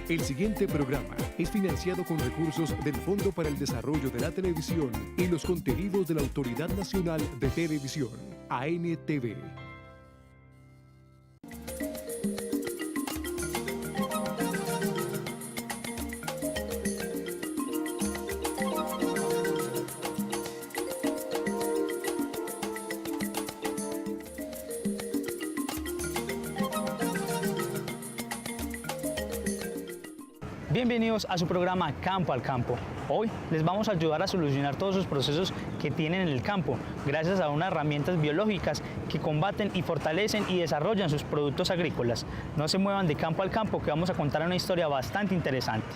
El siguiente programa es financiado con recursos del Fondo para el Desarrollo de la Televisión y los contenidos de la Autoridad Nacional de Televisión, ANTV. Bienvenidos a su programa Campo al Campo. Hoy les vamos a ayudar a solucionar todos esos procesos que tienen en el campo, gracias a unas herramientas biológicas que combaten y fortalecen y desarrollan sus productos agrícolas. No se muevan de Campo al Campo, que vamos a contar una historia bastante interesante.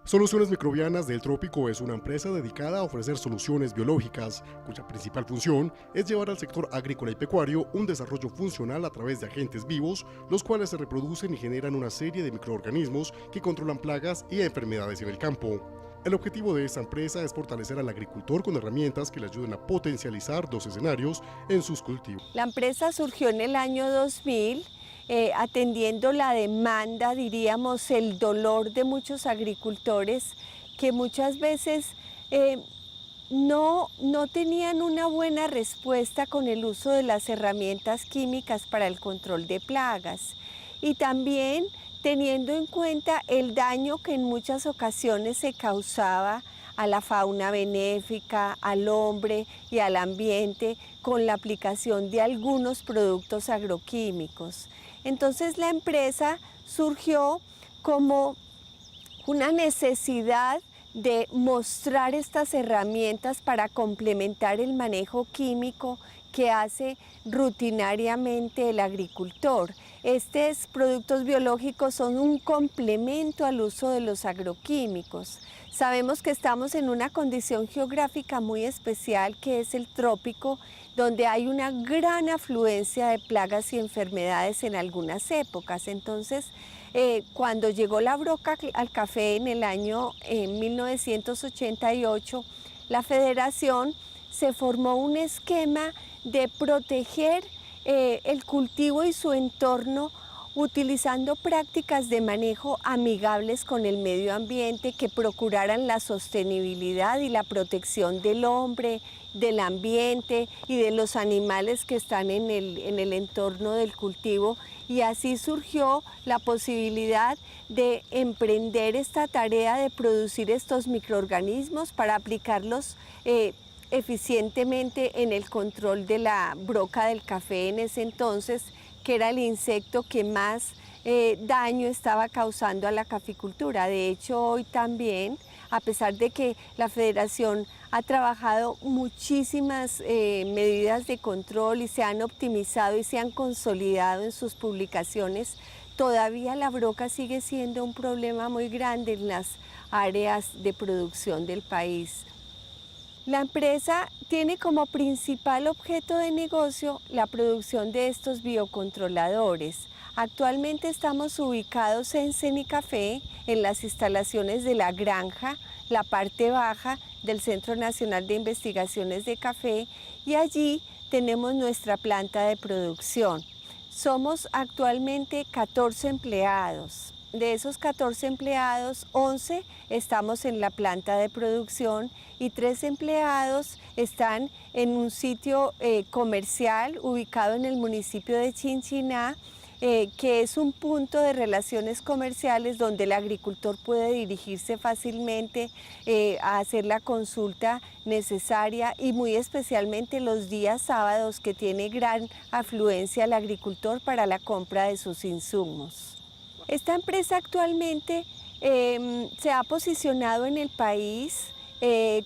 Soluciones Microbianas del Trópico es una empresa dedicada a ofrecer soluciones biológicas, cuya principal función es llevar al sector agrícola y pecuario un desarrollo funcional a través de agentes vivos, los cuales se reproducen y generan una serie de microorganismos que controlan plagas y enfermedades en el campo. El objetivo de esta empresa es fortalecer al agricultor con herramientas que le ayuden a potencializar los escenarios en sus cultivos. La empresa surgió en el año 2000, atendiendo la demanda, diríamos, el dolor de muchos agricultores que muchas veces no tenían una buena respuesta con el uso de las herramientas químicas para el control de plagas, y también teniendo en cuenta el daño que en muchas ocasiones se causaba a la fauna benéfica, al hombre y al ambiente con la aplicación de algunos productos agroquímicos. Entonces la empresa surgió como una necesidad de mostrar estas herramientas para complementar el manejo químico que hace rutinariamente el agricultor. Estos productos biológicos son un complemento al uso de los agroquímicos. Sabemos que estamos en una condición geográfica muy especial, que es el trópico, donde hay una gran afluencia de plagas y enfermedades en algunas épocas. Entonces, cuando llegó la broca al café en el año 1988, la Federación se formó un esquema de proteger el cultivo y su entorno utilizando prácticas de manejo amigables con el medio ambiente que procuraran la sostenibilidad y la protección del hombre, del ambiente y de los animales que están en el entorno del cultivo. Y así surgió la posibilidad de emprender esta tarea de producir estos microorganismos para aplicarlos eficientemente en el control de la broca del café en ese entonces, que era el insecto que más daño estaba causando a la caficultura. De hecho, hoy también, a pesar de que la Federación ha trabajado muchísimas medidas de control y se han optimizado y se han consolidado en sus publicaciones, todavía la broca sigue siendo un problema muy grande en las áreas de producción del país. La empresa tiene como principal objeto de negocio la producción de estos biocontroladores. Actualmente estamos ubicados en Cenicafé, en las instalaciones de la granja, la parte baja del Centro Nacional de Investigaciones de Café, y allí tenemos nuestra planta de producción. Somos actualmente 14 empleados. De esos 14 empleados, 11 estamos en la planta de producción y 3 empleados están en un sitio comercial ubicado en el municipio de Chinchiná, que es un punto de relaciones comerciales donde el agricultor puede dirigirse fácilmente a hacer la consulta necesaria, y muy especialmente los días sábados, que tiene gran afluencia el agricultor para la compra de sus insumos. Esta empresa actualmente se ha posicionado en el país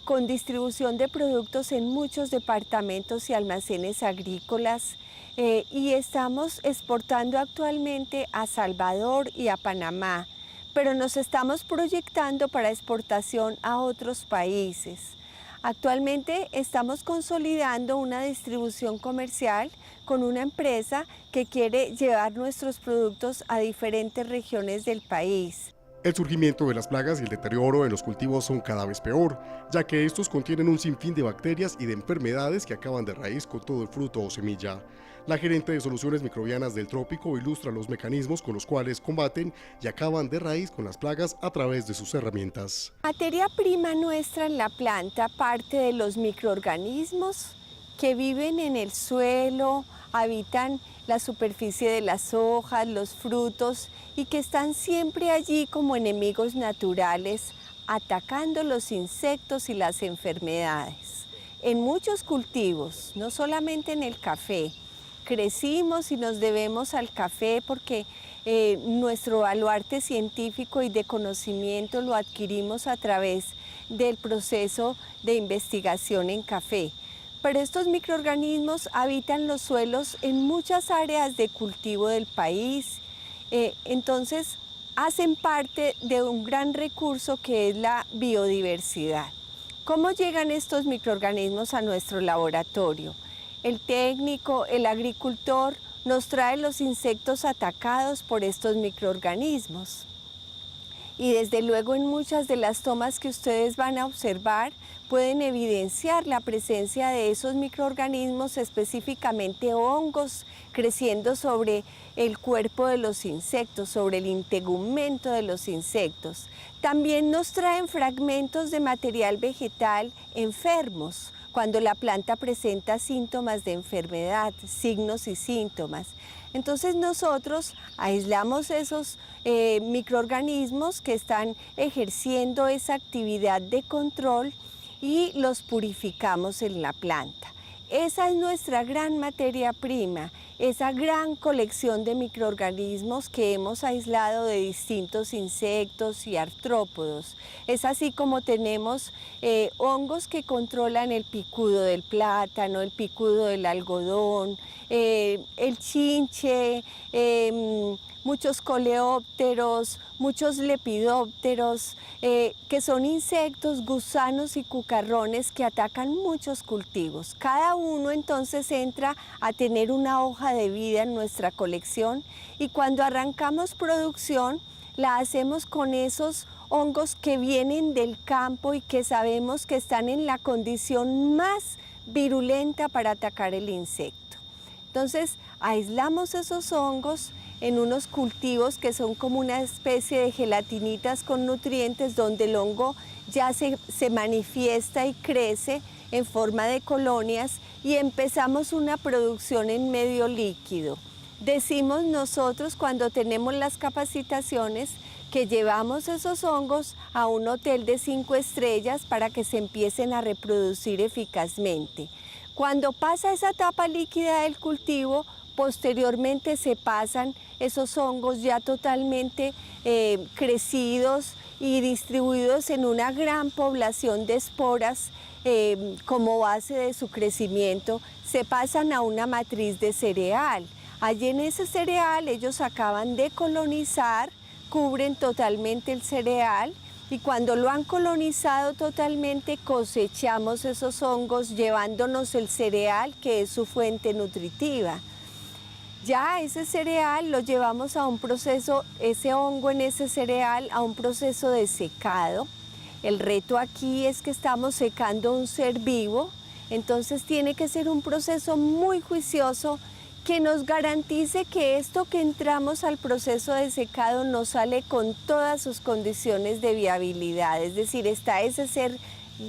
con distribución de productos en muchos departamentos y almacenes agrícolas, y estamos exportando actualmente a Salvador y a Panamá, pero nos estamos proyectando para exportación a otros países. Actualmente estamos consolidando una distribución comercial con una empresa que quiere llevar nuestros productos a diferentes regiones del país. El surgimiento de las plagas y el deterioro en los cultivos son cada vez peor, ya que estos contienen un sinfín de bacterias y de enfermedades que acaban de raíz con todo el fruto o semilla. La gerente de Soluciones Microbianas del Trópico ilustra los mecanismos con los cuales combaten y acaban de raíz con las plagas a través de sus herramientas. Materia prima nuestra en la planta parte de los microorganismos que viven en el suelo, habitan la superficie de las hojas, los frutos y que están siempre allí como enemigos naturales, atacando los insectos y las enfermedades. En muchos cultivos, no solamente en el café, crecimos y nos debemos al café porque nuestro baluarte científico y de conocimiento lo adquirimos a través del proceso de investigación en café. Pero estos microorganismos habitan los suelos en muchas áreas de cultivo del país, entonces hacen parte de un gran recurso que es la biodiversidad. ¿Cómo llegan estos microorganismos a nuestro laboratorio? El técnico, el agricultor, nos trae los insectos atacados por estos microorganismos. Y desde luego en muchas de las tomas que ustedes van a observar pueden evidenciar la presencia de esos microorganismos, específicamente hongos, creciendo sobre el cuerpo de los insectos, sobre el integumento de los insectos. También nos traen fragmentos de material vegetal enfermos, cuando la planta presenta síntomas de enfermedad, signos y síntomas. Entonces nosotros aislamos esos microorganismos que están ejerciendo esa actividad de control y los purificamos en la planta. Esa es nuestra gran materia prima, esa gran colección de microorganismos que hemos aislado de distintos insectos y artrópodos. Es así como tenemos hongos que controlan el picudo del plátano, el picudo del algodón, el chinche, muchos coleópteros, muchos lepidópteros, que son insectos, gusanos y cucarrones que atacan muchos cultivos. Cada uno entonces entra a tener una hoja de vida en nuestra colección y cuando arrancamos producción la hacemos con esos hongos que vienen del campo y que sabemos que están en la condición más virulenta para atacar el insecto. Entonces aislamos esos hongos en unos cultivos que son como una especie de gelatinitas con nutrientes donde el hongo ya se manifiesta y crece en forma de colonias y empezamos una producción en medio líquido. Decimos nosotros cuando tenemos las capacitaciones que llevamos esos hongos a un hotel de 5 estrellas para que se empiecen a reproducir eficazmente. Cuando pasa esa etapa líquida del cultivo, posteriormente se pasan esos hongos ya totalmente crecidos y distribuidos en una gran población de esporas como base de su crecimiento, se pasan a una matriz de cereal. Allí en ese cereal ellos acaban de colonizar, cubren totalmente el cereal y cuando lo han colonizado totalmente cosechamos esos hongos llevándonos el cereal que es su fuente nutritiva. Ya ese cereal lo llevamos a un proceso, ese hongo en ese cereal, a un proceso de secado. El reto aquí es que estamos secando un ser vivo, entonces tiene que ser un proceso muy juicioso que nos garantice que esto que entramos al proceso de secado nos sale con todas sus condiciones de viabilidad, es decir, está ese ser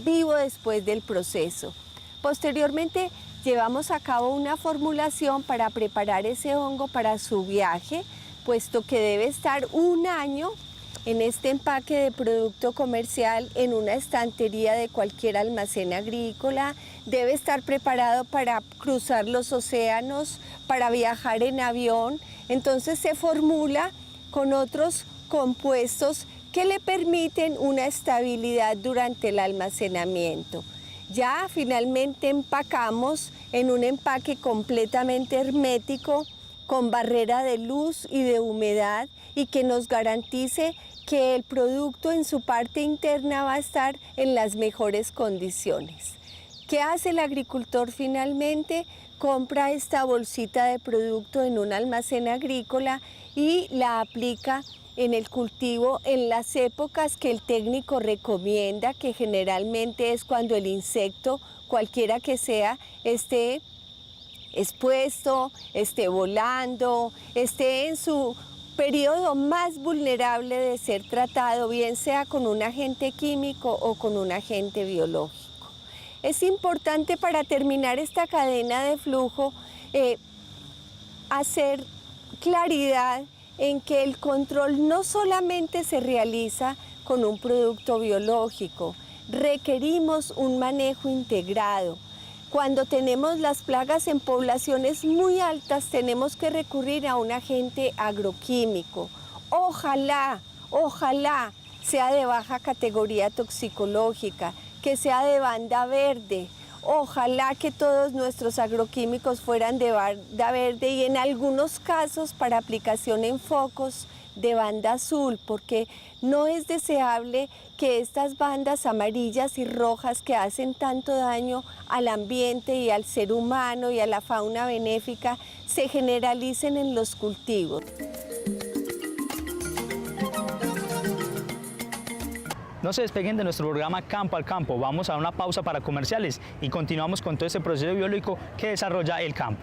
vivo después del proceso. Posteriormente llevamos a cabo una formulación para preparar ese hongo para su viaje, puesto que debe estar 1 año en este empaque de producto comercial en una estantería de cualquier almacén agrícola, debe estar preparado para cruzar los océanos, para viajar en avión, entonces se formula con otros compuestos que le permiten una estabilidad durante el almacenamiento. Ya finalmente empacamos en un empaque completamente hermético, con barrera de luz y de humedad y que nos garantice que el producto en su parte interna va a estar en las mejores condiciones. ¿Qué hace el agricultor finalmente? Compra esta bolsita de producto en un almacén agrícola y la aplica en el cultivo en las épocas que el técnico recomienda, que generalmente es cuando el insecto, cualquiera que sea, esté expuesto, esté volando, esté en su periodo más vulnerable de ser tratado, bien sea con un agente químico o con un agente biológico. Es importante para terminar esta cadena de flujo hacer claridad en que el control no solamente se realiza con un producto biológico, requerimos un manejo integrado. Cuando tenemos las plagas en poblaciones muy altas, tenemos que recurrir a un agente agroquímico. Ojalá sea de baja categoría toxicológica, que sea de banda verde. Ojalá que todos nuestros agroquímicos fueran de banda verde y en algunos casos para aplicación en focos de banda azul, porque no es deseable que estas bandas amarillas y rojas que hacen tanto daño al ambiente y al ser humano y a la fauna benéfica se generalicen en los cultivos. No se despeguen de nuestro programa Campo al Campo. Vamos a una pausa para comerciales y continuamos con todo este proceso biológico que desarrolla el campo.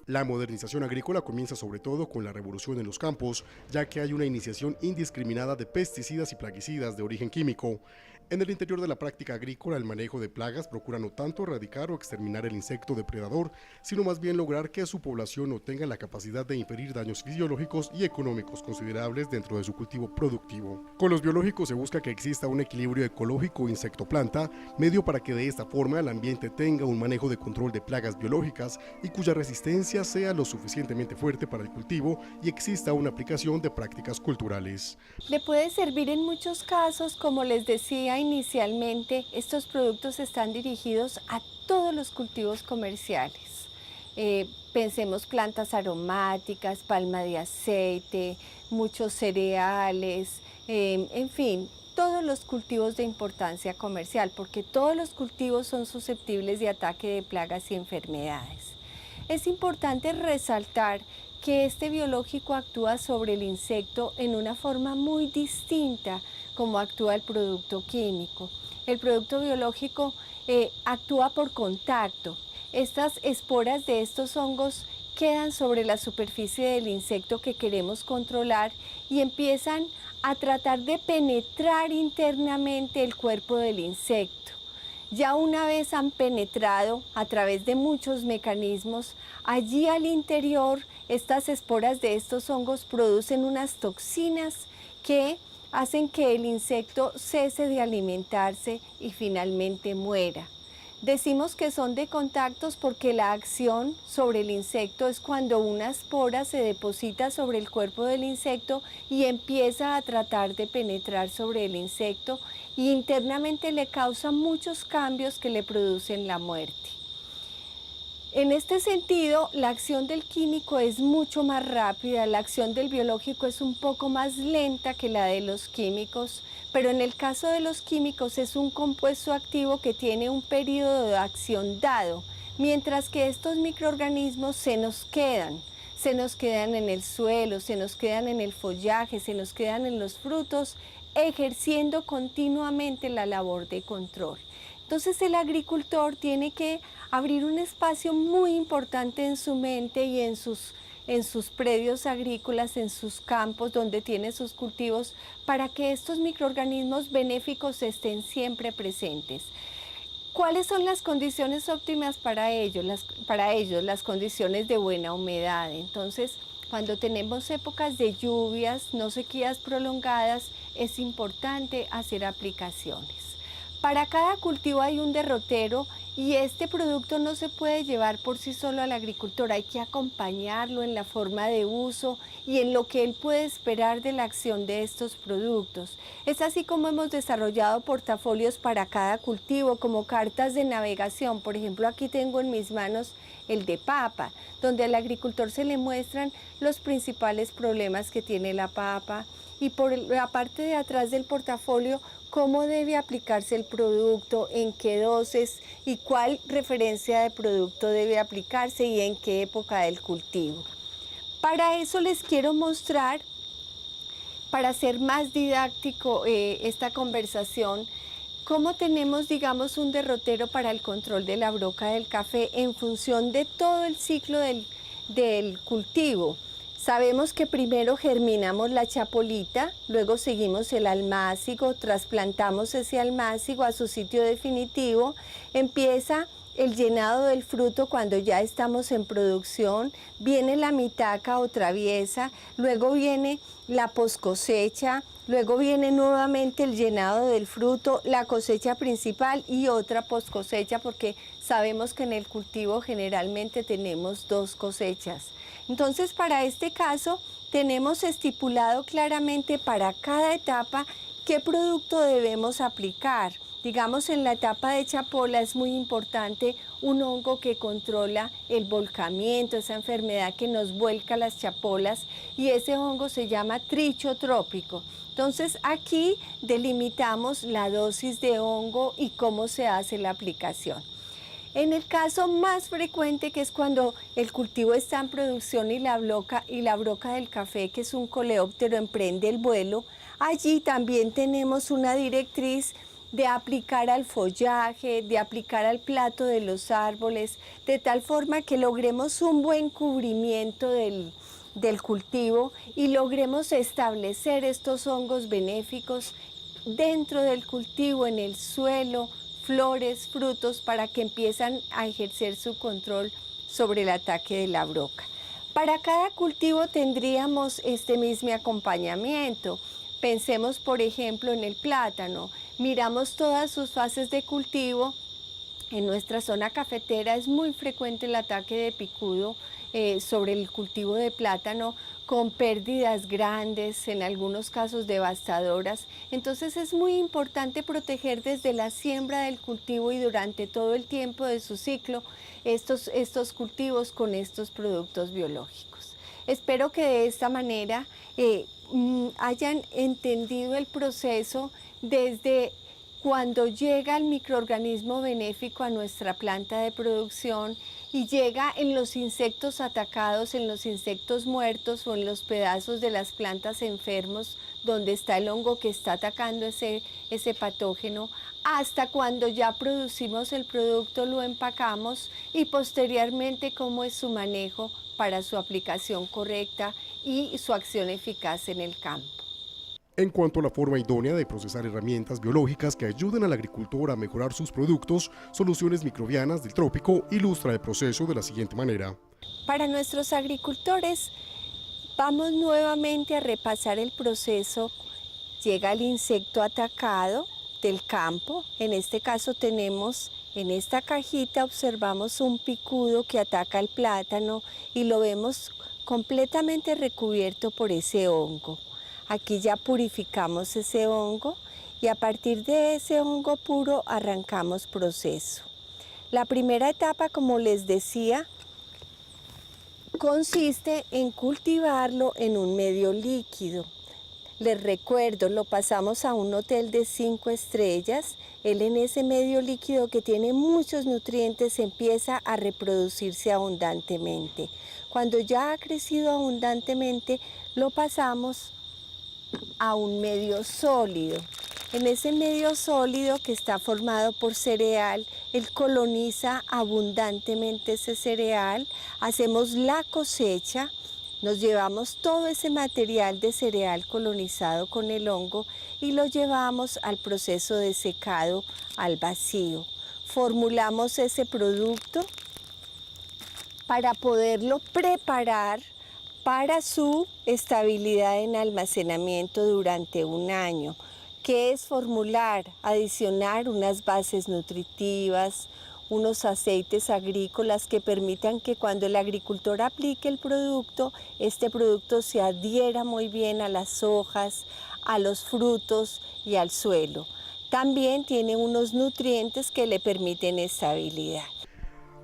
La modernización agrícola comienza sobre todo con la revolución en los campos, ya que hay una iniciación indiscriminada de pesticidas y plaguicidas de origen químico. En el interior de la práctica agrícola, el manejo de plagas procura no tanto erradicar o exterminar el insecto depredador, sino más bien lograr que su población no tenga la capacidad de inferir daños fisiológicos y económicos considerables dentro de su cultivo productivo. Con los biológicos se busca que exista un equilibrio ecológico insecto-planta, medio para que de esta forma el ambiente tenga un manejo de control de plagas biológicas y cuya resistencia sea lo suficientemente fuerte para el cultivo y exista una aplicación de prácticas culturales. Le puede servir en muchos casos, como les decía inicialmente, estos productos están dirigidos a todos los cultivos comerciales. Pensemos plantas aromáticas, palma de aceite, muchos cereales, en fin, todos los cultivos de importancia comercial, porque todos los cultivos son susceptibles de ataque de plagas y enfermedades. Es importante resaltar que este biológico actúa sobre el insecto en una forma muy distinta como actúa el producto químico. El producto biológico actúa por contacto. Estas esporas de estos hongos quedan sobre la superficie del insecto que queremos controlar y empiezan a tratar de penetrar internamente el cuerpo del insecto. Ya una vez han penetrado a través de muchos mecanismos, allí al interior estas esporas de estos hongos producen unas toxinas que hacen que el insecto cese de alimentarse y finalmente muera. Decimos que son de contactos porque la acción sobre el insecto es cuando una espora se deposita sobre el cuerpo del insecto y empieza a tratar de penetrar sobre el insecto y internamente le causa muchos cambios que le producen la muerte. En este sentido, la acción del químico es mucho más rápida, la acción del biológico es un poco más lenta que la de los químicos, pero en el caso de los químicos es un compuesto activo que tiene un periodo de acción dado, mientras que estos microorganismos se nos quedan en el suelo, se nos quedan en el follaje, se nos quedan en los frutos, ejerciendo continuamente la labor de control. Entonces el agricultor tiene que abrir un espacio muy importante en su mente y en sus predios agrícolas, en sus campos donde tiene sus cultivos, para que estos microorganismos benéficos estén siempre presentes. ¿Cuáles son las condiciones óptimas para ellos? Las condiciones de buena humedad. Entonces, cuando tenemos épocas de lluvias, no sequías prolongadas, es importante hacer aplicaciones. Para cada cultivo hay un derrotero y este producto no se puede llevar por sí solo al agricultor, hay que acompañarlo en la forma de uso y en lo que él puede esperar de la acción de estos productos. Es así como hemos desarrollado portafolios para cada cultivo, como cartas de navegación. Por ejemplo, aquí tengo en mis manos el de papa, donde al agricultor se le muestran los principales problemas que tiene la papa y por la parte de atrás del portafolio cómo debe aplicarse el producto, en qué dosis y cuál referencia de producto debe aplicarse y en qué época del cultivo. Para eso les quiero mostrar, para hacer más didáctico esta conversación, cómo tenemos, digamos, un derrotero para el control de la broca del café en función de todo el ciclo del cultivo. Sabemos que primero germinamos la chapolita, luego seguimos el almácigo, trasplantamos ese almácigo a su sitio definitivo, empieza el llenado del fruto cuando ya estamos en producción, viene la mitaca o traviesa, luego viene la poscosecha, luego viene nuevamente el llenado del fruto, la cosecha principal y otra poscosecha, porque sabemos que en el cultivo generalmente tenemos 2 cosechas. Entonces, para este caso, tenemos estipulado claramente para cada etapa qué producto debemos aplicar. Digamos, en la etapa de chapola es muy importante un hongo que controla el volcamiento, esa enfermedad que nos vuelca las chapolas, y ese hongo se llama trichotrópico. Entonces, aquí delimitamos la dosis de hongo y cómo se hace la aplicación. En el caso más frecuente, que es cuando el cultivo está en producción y la broca del café, que es un coleóptero, emprende el vuelo, allí también tenemos una directriz de aplicar al follaje, de aplicar al plato de los árboles, de tal forma que logremos un buen cubrimiento del cultivo y logremos establecer estos hongos benéficos dentro del cultivo, en el suelo, flores, frutos, para que empiezan a ejercer su control sobre el ataque de la broca. Para cada cultivo tendríamos este mismo acompañamiento. Pensemos, por ejemplo, en el plátano. Miramos todas sus fases de cultivo. En nuestra zona cafetera es muy frecuente el ataque de picudo sobre el cultivo de plátano, con pérdidas grandes, en algunos casos devastadoras. Entonces es muy importante proteger desde la siembra del cultivo y durante todo el tiempo de su ciclo estos cultivos con estos productos biológicos. Espero que de esta manera hayan entendido el proceso desde cuando llega el microorganismo benéfico a nuestra planta de producción y llega en los insectos atacados, en los insectos muertos o en los pedazos de las plantas enfermos donde está el hongo que está atacando ese patógeno, hasta cuando ya producimos el producto, lo empacamos y posteriormente cómo es su manejo para su aplicación correcta y su acción eficaz en el campo. En cuanto a la forma idónea de procesar herramientas biológicas que ayuden al agricultor a mejorar sus productos, Soluciones Microbianas del Trópico ilustra el proceso de la siguiente manera. Para nuestros agricultores, vamos nuevamente a repasar el proceso. Llega el insecto atacado del campo, en este caso tenemos en esta cajita, observamos un picudo que ataca el plátano y lo vemos completamente recubierto por ese hongo. Aquí ya purificamos ese hongo y a partir de ese hongo puro arrancamos proceso. La primera etapa, como les decía, consiste en cultivarlo en un medio líquido. Les recuerdo, lo pasamos a un hotel de 5 estrellas. Él en ese medio líquido que tiene muchos nutrientes empieza a reproducirse abundantemente. Cuando ya ha crecido abundantemente, lo pasamos a un medio sólido. En ese medio sólido que está formado por cereal, él coloniza abundantemente ese cereal, hacemos la cosecha, nos llevamos todo ese material de cereal colonizado con el hongo y lo llevamos al proceso de secado al vacío. Formulamos ese producto para poderlo preparar para su estabilidad en almacenamiento durante un año, que es formular, adicionar unas bases nutritivas, unos aceites agrícolas que permitan que cuando el agricultor aplique el producto, este producto se adhiera muy bien a las hojas, a los frutos y al suelo. También tiene unos nutrientes que le permiten estabilidad.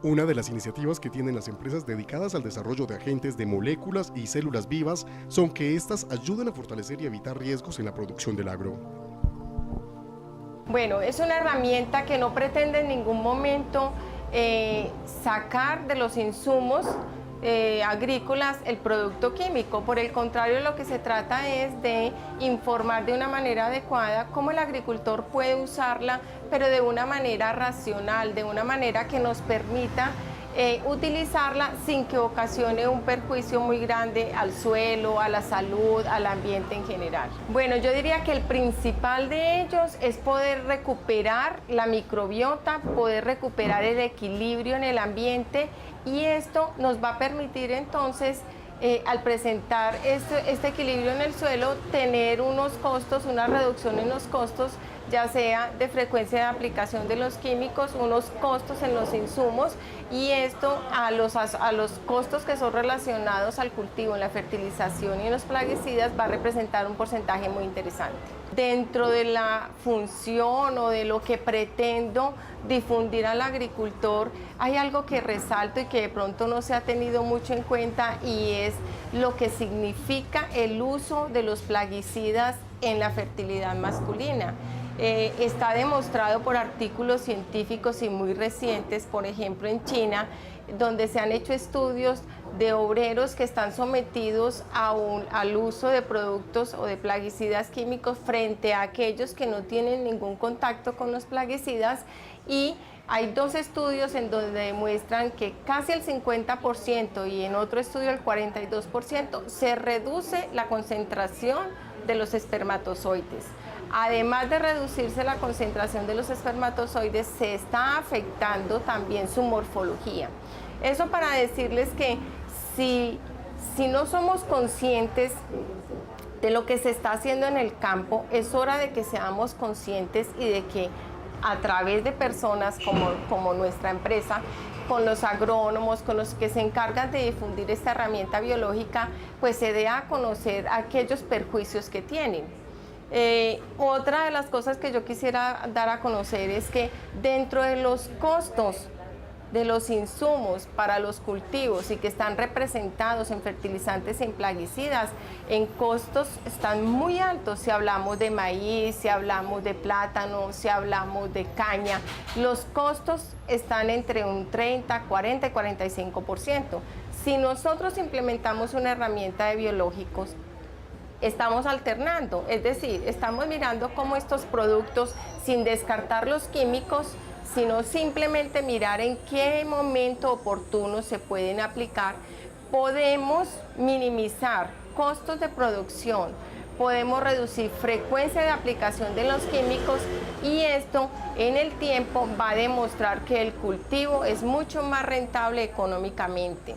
Una de las iniciativas que tienen las empresas dedicadas al desarrollo de agentes de moléculas y células vivas son que éstas ayuden a fortalecer y evitar riesgos en la producción del agro. Bueno, es una herramienta que no pretende en ningún momento sacar de los insumos agrícolas el producto químico. Por el contrario, lo que se trata es de informar de una manera adecuada cómo el agricultor puede usarla, pero de una manera racional, de una manera que nos permita utilizarla sin que ocasione un perjuicio muy grande al suelo, a la salud, al ambiente en general. Bueno, yo diría que el principal de ellos es poder recuperar la microbiota, poder recuperar el equilibrio en el ambiente, y esto nos va a permitir entonces, al presentar este equilibrio en el suelo, tener unos costos, una reducción en los costos, ya sea de frecuencia de aplicación de los químicos, unos costos en los insumos, y esto a los costos que son relacionados al cultivo, en la fertilización y en los plaguicidas va a representar un porcentaje muy interesante. Dentro de la función o de lo que pretendo difundir al agricultor, hay algo que resalto y que de pronto no se ha tenido mucho en cuenta, y es lo que significa el uso de los plaguicidas en la fertilidad masculina. Está demostrado por artículos científicos y muy recientes, por ejemplo en China, donde se han hecho estudios de obreros que están sometidos al uso de productos o de plaguicidas químicos frente a aquellos que no tienen ningún contacto con los plaguicidas, y hay 2 estudios en donde demuestran que casi el 50% y en otro estudio el 42% se reduce la concentración de los espermatozoides. Además de reducirse la concentración de los espermatozoides, se está afectando también su morfología. Eso para decirles que si no somos conscientes de lo que se está haciendo en el campo, es hora de que seamos conscientes y de que a través de personas como nuestra empresa, con los agrónomos, con los que se encargan de difundir esta herramienta biológica, pues se dé a conocer aquellos perjuicios que tienen. Otra de las cosas que yo quisiera dar a conocer es que dentro de los costos de los insumos para los cultivos y que están representados en fertilizantes y en plaguicidas, en costos están muy altos. Si hablamos de maíz, si hablamos de plátano, si hablamos de caña, los costos están entre un 30, 40 y 45%. Si nosotros implementamos una herramienta de biológicos, estamos alternando, es decir, estamos mirando cómo estos productos, sin descartar los químicos, sino simplemente mirar en qué momento oportuno se pueden aplicar, podemos minimizar costos de producción, podemos reducir frecuencia de aplicación de los químicos y esto en el tiempo va a demostrar que el cultivo es mucho más rentable económicamente.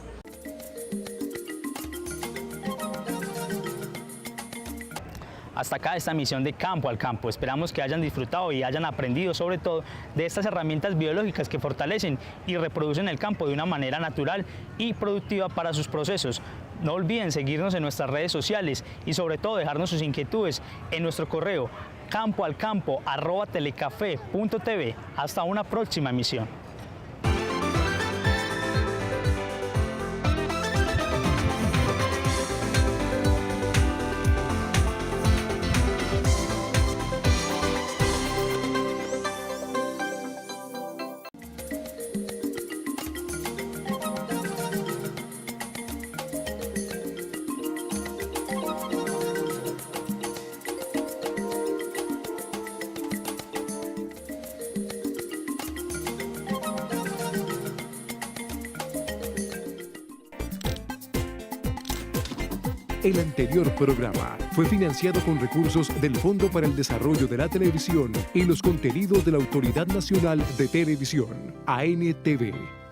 Hasta acá esta emisión de Campo al Campo. Esperamos que hayan disfrutado y hayan aprendido sobre todo de estas herramientas biológicas que fortalecen y reproducen el campo de una manera natural y productiva para sus procesos. No olviden seguirnos en nuestras redes sociales y sobre todo dejarnos sus inquietudes en nuestro correo campoalcampo@telecafe.tv. Hasta una próxima emisión. El anterior programa fue financiado con recursos del Fondo para el Desarrollo de la Televisión y los contenidos de la Autoridad Nacional de Televisión, ANTV.